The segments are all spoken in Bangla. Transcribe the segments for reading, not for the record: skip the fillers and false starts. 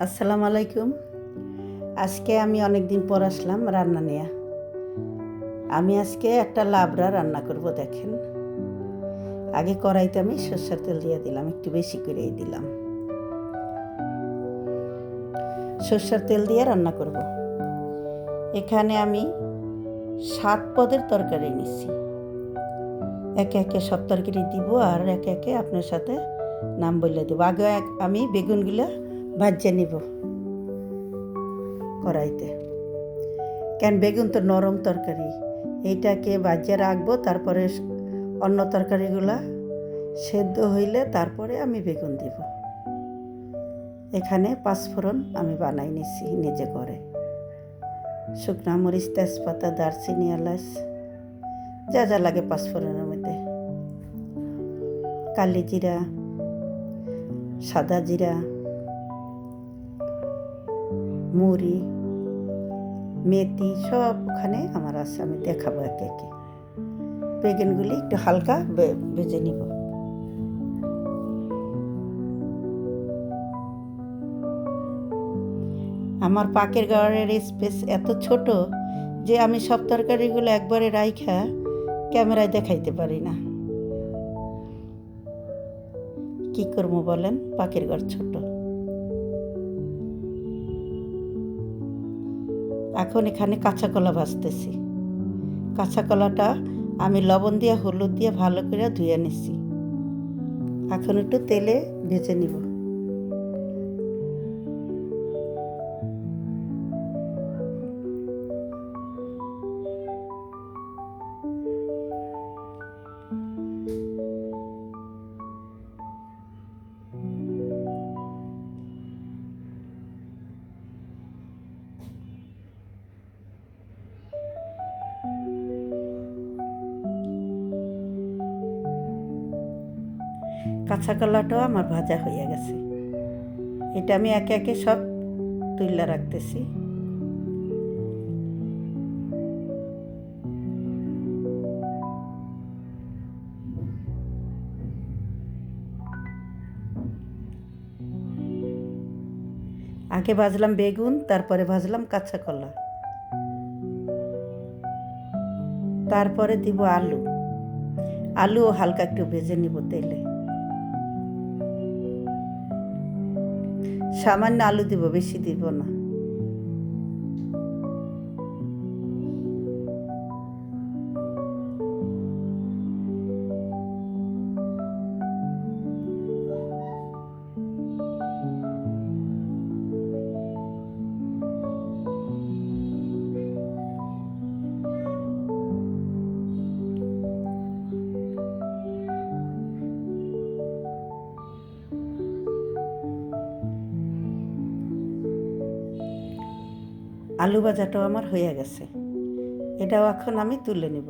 আসসালামু আলাইকুম। আজকে আমি অনেক দিন পর আসলাম রান্না নিয়ে। আমি আজকে একটা লাবড়া রান্না করব। দেখেন, আগে কড়াইতে আমি সরষের তেল দিয়ে দিলাম, একটু বেশি করেই দিলাম। সরষের তেল দিয়ে রান্না করব। এখানে আমি 7 পদের তরকারি নিচ্ছি। একে একে সব তরকারি দিব আর একে একে আপনার সাথে নাম বলে দেবো। আগে আমি বেগুনগুলো ভাজে নিব কড়াইতে, কেন বেগুন তো নরম তরকারি, এইটাকে ভাজিয়ে রাখবো। তারপরে অন্য তরকারিগুলা সেদ্ধ হইলে তারপরে আমি বেগুন দিব। এখানে পাঁচফোড়ন আমি বানাই নিছি নিজে করে। শুকনা মরিচ, তেজপাতা, দারচিনি, এলাচ, যা যা লাগে পাঁচফোড়নের মধ্যে, কালি জিরা, সাদা জিরা, মুড়ি, মেথি সব ওখানে আমার আছে। আমি দেখাবো একে একে। বেগুনগুলি একটু হালকা ভেজে নিব। আমার পাকের ঘরের স্পেস এত ছোট যে আমি সব তরকারিগুলো একবারে রাইখা ক্যামেরায় দেখাইতে পারি না। কি করবো বলেন, পাকের ঘর ছোট। এখন এখানে কাঁচা কলা ভাজতেছি। কাঁচা কলাটা আমি লবণ দিয়ে হলুদ দিয়ে ভালো করে ধুয়ে নিছি। এখন একটু তেলে ভেজে নিব। কাঁচা কলাটাও আমার ভাজা হয়ে গেছে। এটা আমি একে একে সব তুলে রাখতেছি। আগে ভাজলাম বেগুন, তারপরে ভাজলাম কাঁচা কলা, তারপরে দিব আলু। আলুও হালকা একটু ভেজে নিব তেলে। সামান্য আলু দিব, বেশি দিব না। আলু ভাজাটাও আমার হয়ে গেছে। এটাও এখন আমি তুলে নিব।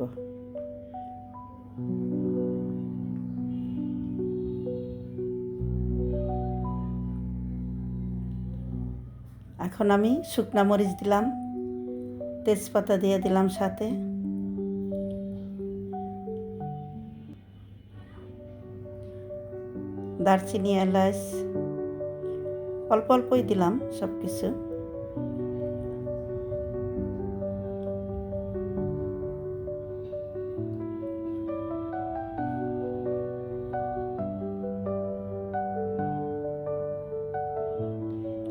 এখন আমি শুকনা মরিচ দিলাম, তেজপাতা দিয়ে দিলাম সাথে, দারচিনি, এলাচ অল্প অল্পই দিলাম সব কিছু।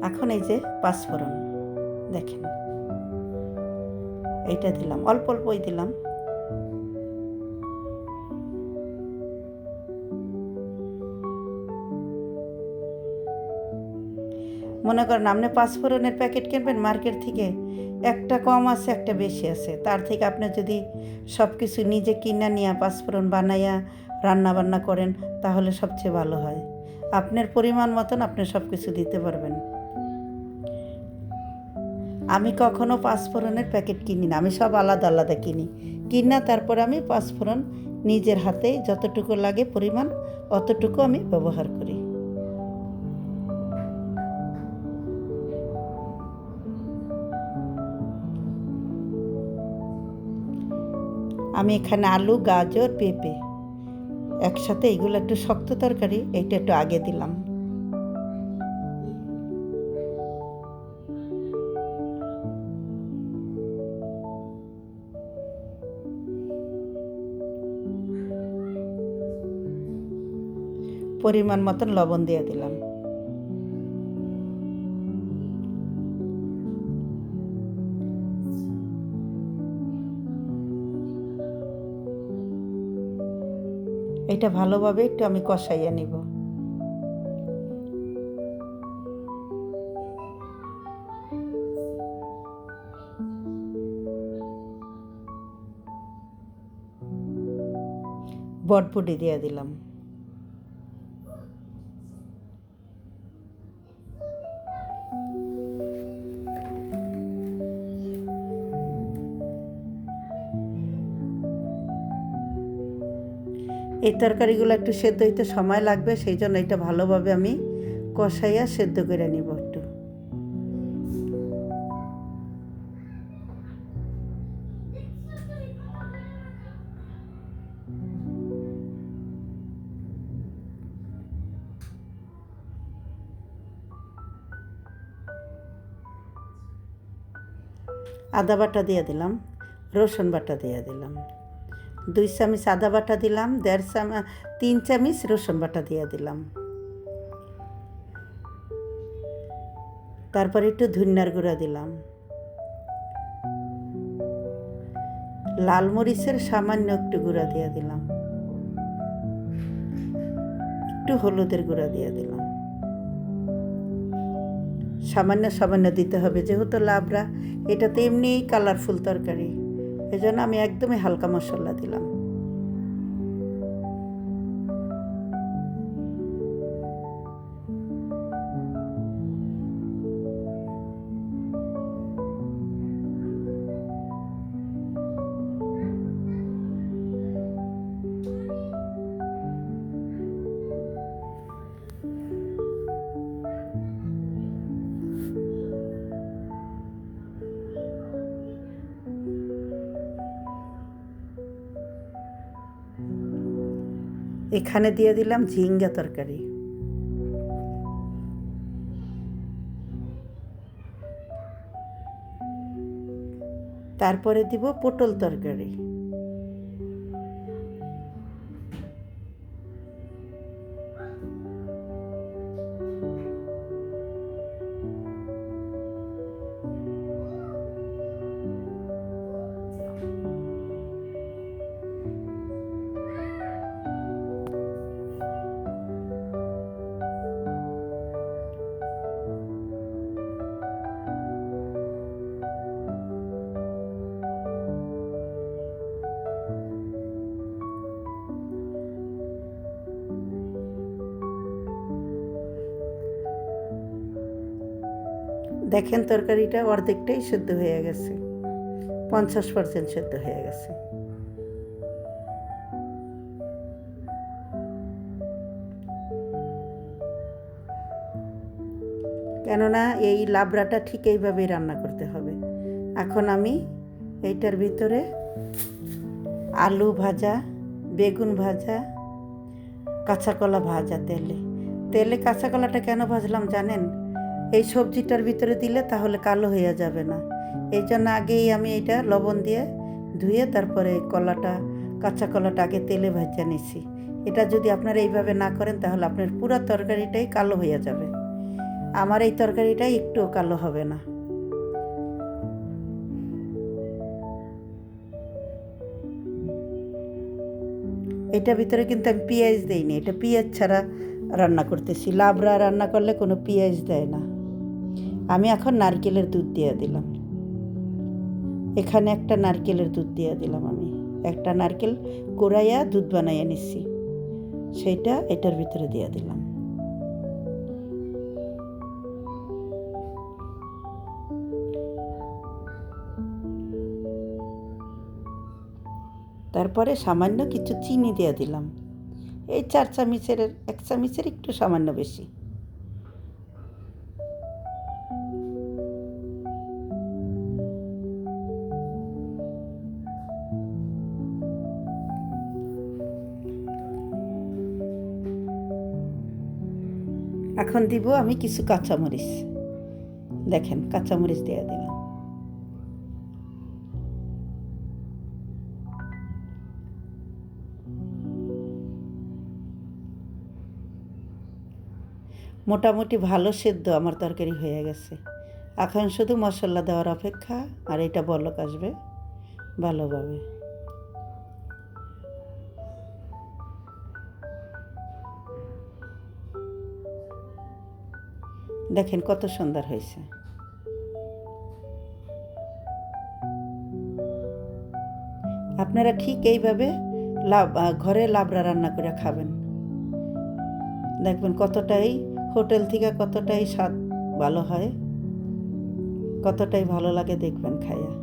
এখন এই যে পাঁচফোড়ন দেখেন, এইটা দিলাম, অল্প অল্পই দিলাম। মনে করেন আপনি পাঁচফোড়নের প্যাকেট কিনবেন মার্কেট থেকে, একটা কম আছে একটা বেশি আছে। তার থেকে আপনি যদি সব কিছু নিজে কিনা নিয়ে পাঁচফোড়ন বানাইয়া রান্না বান্না করেন তাহলে সবচেয়ে ভালো হয়। আপনার পরিমাণ মতন আপনি সব কিছু দিতে পারবেন। আমি কখনো পাঁচফোড়নের প্যাকেট কিনি না, আমি সব আলাদা আলাদা কিনি। কিনা তারপর আমি পাঁচফোড়ন নিজের হাতে যতটুকু লাগে পরিমাণ অতটুকু আমি ব্যবহার করি। আমি এখানে আলু, গাজর, পেঁপে একসাথে, এগুলো একটু শক্ত তরকারি, এইটা একটু আগে দিলাম। পরিমাণ মতন লবণ দিয়ে দিলাম। এটা ভালোভাবে একটু আমি কষাইয়া নিব। বটবটি দিয়ে দিলাম। এই তরকারিগুলো একটু সেদ্ধ হইতে সময় লাগবে, সেই জন্য এটা ভালোভাবে আমি কষাইয়া সেদ্ধ করে নিব একটু। আদা বাটা দিয়ে দিলাম, রসুন বাটা দিয়ে দিলাম, 2 চামচ আদা বাটা দিলাম, 3 চামচ রসুন বাটা দিয়ে দিলাম। তারপর একটু ধনিয়ার গুঁড়া দিলাম, লাল মরিচের সামান্য একটু গুঁড়া দিয়ে দিলাম, একটু হলুদের গুঁড়া দিয়ে দিলাম। সামান্য সামান্য দিতে হবে, যেহেতু লাবড়া এটা তো এমনিই কালারফুল তরকারি, এই জন্য আমি একদমই হালকা মশলা দিলাম। এখানে দিয়ে দিলাম ঝিঙ্গা তরকারি, তারপরে দিব পটল তরকারি, দেখেন তরকারিটা অর্ধেকটাই সেদ্ধ হয়ে গেছে, 50% সেদ্ধ হয়ে গেছে। কেননা এই লাবড়াটা ঠিক এইভাবেই রান্না করতে হবে। এখন আমি এইটার ভিতরে আলু ভাজা, বেগুন ভাজা, কাঁচা কলা ভাজা তেলে কাঁচা কলাটা কেন ভাজলাম জানেন? এই সবজিটার ভিতরে দিলে তাহলে কালো হয়ে যাবে না, এই জন্য আগেই আমি এটা লবণ দিয়ে ধুয়ে তারপরে কাঁচা কলাটা আগে তেলে ভাজা নিছি। এটা যদি আপনারা এইভাবে না করেন তাহলে আপনার পুরো তরকারিটাই কালো হয়ে যাবে। আমার এই তরকারিটা একটুও কালো হবে না। এটার ভিতরে কিন্তু আমি পেঁয়াজ দিইনি, এটা পেঁয়াজ ছাড়া রান্না করতেছি। লাবড়া রান্না করলে কোনো পেঁয়াজ দেয় না। আমি এখন নারকেলের দুধ দিয়ে দিলাম, এখানে একটা নারকেলের দুধ দিয়ে দিলাম। আমি একটা নারকেল কোড়াইয়া দুধ বানাইয়া নিচ্ছি, সেইটা এটার ভিতরে দিয়ে দিলাম। তারপরে সামান্য কিছু চিনি দিয়ে দিলাম, এই 1 চামচের একটু সামান্য বেশি। এখন দিব আমি কিছু কাঁচামরিচ, দেখেন কাঁচামরিচ দিয়ে দিলাম। মোটামুটি ভালো সেদ্ধ আমার তরকারি হয়ে গেছে। এখন শুধু মশলা দেওয়ার অপেক্ষা, আর এটা বলক আসবে ভালোভাবে। দেখেন কত সুন্দর হয়েছে। আপনারা ঠিক এইভাবে ঘরে লাবড়া রান্না করে খাবেন, দেখবেন কতটাই হোটেল থেকে কতটাই স্বাদ ভালো হয়, কতটাই ভালো লাগে দেখবেন খাইয়া।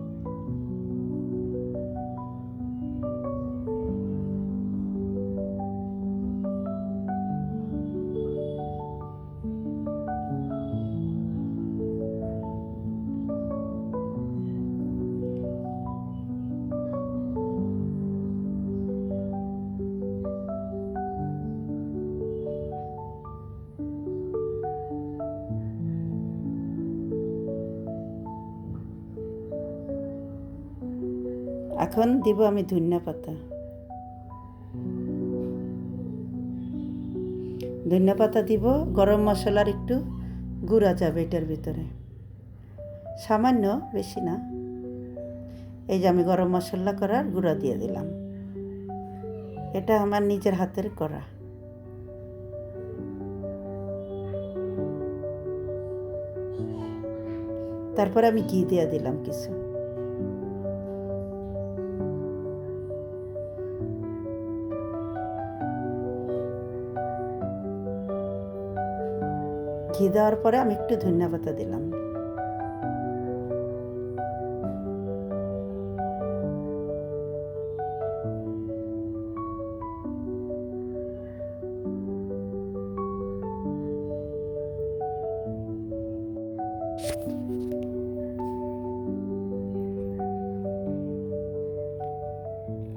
এখন দিব আমি ধনিয়া পাতা। ধনিয়া পাতা দিব, গরম মশলার একটু গুঁড়া যাবে এটার ভিতরে, সামান্য, বেশি না। এই যে আমি গরম মশলা করার গুঁড়া দিয়ে দিলাম, এটা আমার নিজের হাতের করা। তারপরে আমি ঘি দিয়ে দিলাম কিছু। ঘি দেওয়ার পরে আমি একটু ধনিয়া পাতা দিলাম।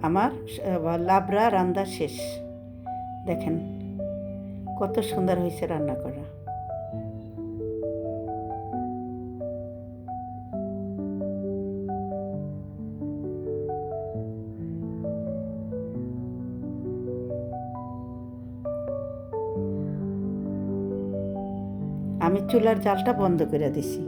আমার লাবড়া রান্না শেষ। দেখেন কত সুন্দর হয়েছে রান্না করা। আমি চুলার জালটা বন্ধ করে দিছি।